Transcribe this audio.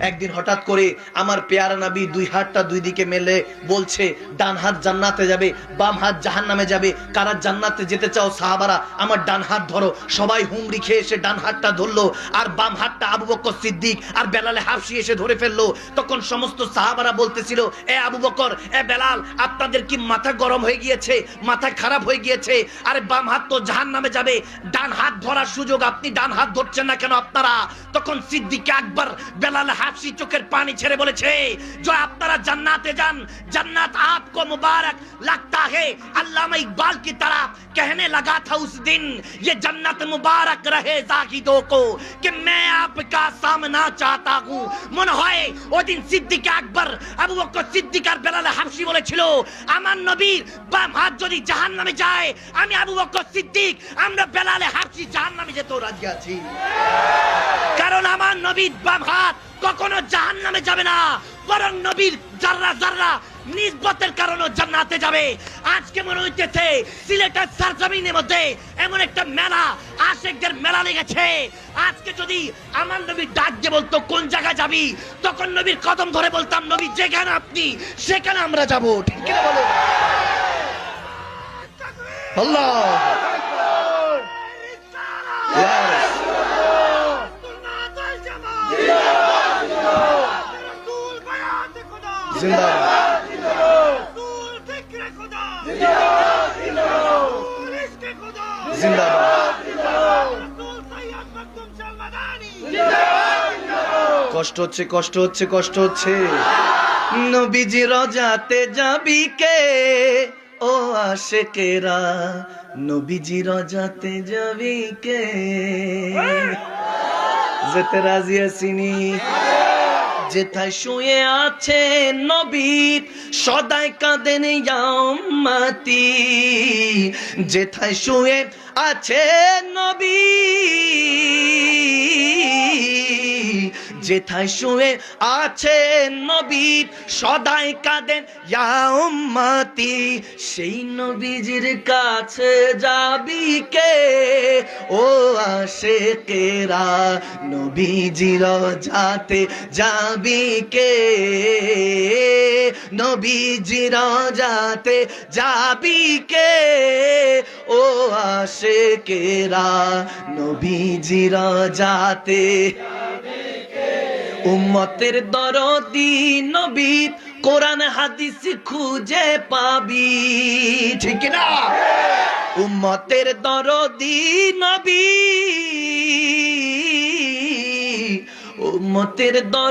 একদিন হঠাৎ করে আমার পেয়ারা নবী দুই হাতটা দুই দিকে মেলে বলছে, ডান হাত জান্নাতে যাবে, বাম হাত জাহান্নামে যাবে। কারা জান্নাতে যেতে চাও সাহাবারা? আমার ডান হাত ধরো। সবাই হুমড়ি খেয়ে এসে ডান হাতটা ধরলো, আর বাম হাতটা আবু বকর সিদ্দিক আর বেলালে হাফসি এসে ধরে ফেললো। তখন সমস্ত সাহাবারা বলতেছিল, এ আবু বকর, এ বেলাল, আপনাদের কি মাথা গরম হয়ে গিয়েছে, মাথা খারাপ হয়ে গিয়েছে? আরে বাম হাত তো জাহান্নামে যাবে, ডান হাত ধরার সুযোগ, আপনি ডান হাত ধরছেন না কেন আপনারা? তখন সিদ্দিক আকবর বেলালে হাফসি চোখের পানি ছেড়ে বলেছে, जो আপনারা জান্নাতে যান, জান্নাত आपको मुबारक लगता है। अल्लामा इकबाल की तरह कहने लगा था उस दिन, ये जन्नत मुबारक रहे जाहिदों को कि मैं आपका सामना चाहता हूँ। মনে হয় ওদিন সিদ্দিক আকবর আবু বকর সিদ্দিক আর বেলাল হাফসি বলেছিল, আমার নবীর বাম হাত যদি জাহান্নামে যায়, আমি আবু বকর সিদ্দিক, আমরা বেলাল হাফসি জাহান্নামে যেতেও রাজি আছি। কারণ আমার নবীর বাম হাত কখনো জাহান্নামে যাবে না, বরং নবীর জাররা জাররা নিসবতের কারণে জান্নাতে যাবে। আজকে মনে হইতেছে সিলেটের সরজমিনের মধ্যে এমন একটা মেলা, আশিকদের মেলা লেগেছে। আজকে যদি আমার নবী ডাক দিয়ে বলতো কোন জায়গায় যাবি, তখন নবীর কদম ধরে বলতাম, নবী যেখানে আপনি সেখানে আমরা যাব। ঠিক কি না বলো? আল্লাহ জিন্দাবাদ, জিন্দাবাদ। কষ্ট হচ্ছে, কষ্ট হচ্ছে, কষ্ট হচ্ছে। নবীজি রোজাতে যাবি কে ও আশিকেরা, নবীজি রোজাতে যাবি কে? যেতে রাজি আসিনি। যেথায় শুয়ে আছে নবী সদাই কাঁদেন ইয়া উম্মতি, যেথায় শুয়ে আছে নবী, যেথায় শুয়ে আছে নবী সদাই কাঁদেন ইয়া উম্মতি, সেই নবীজির কাছে যাবি কে ও আশিকেরা, নবীজির রোজাতে যাবি কে, নবীজির রোজাতে যাবি কে ও আশিকেরা, নবীজির রোজাতে। উম্মতের দরদি নবী, কোরআন হাদিস খুঁজে পাবি। ঠিক না? উম্মতের দরদি নবী, উম্মতের দরদি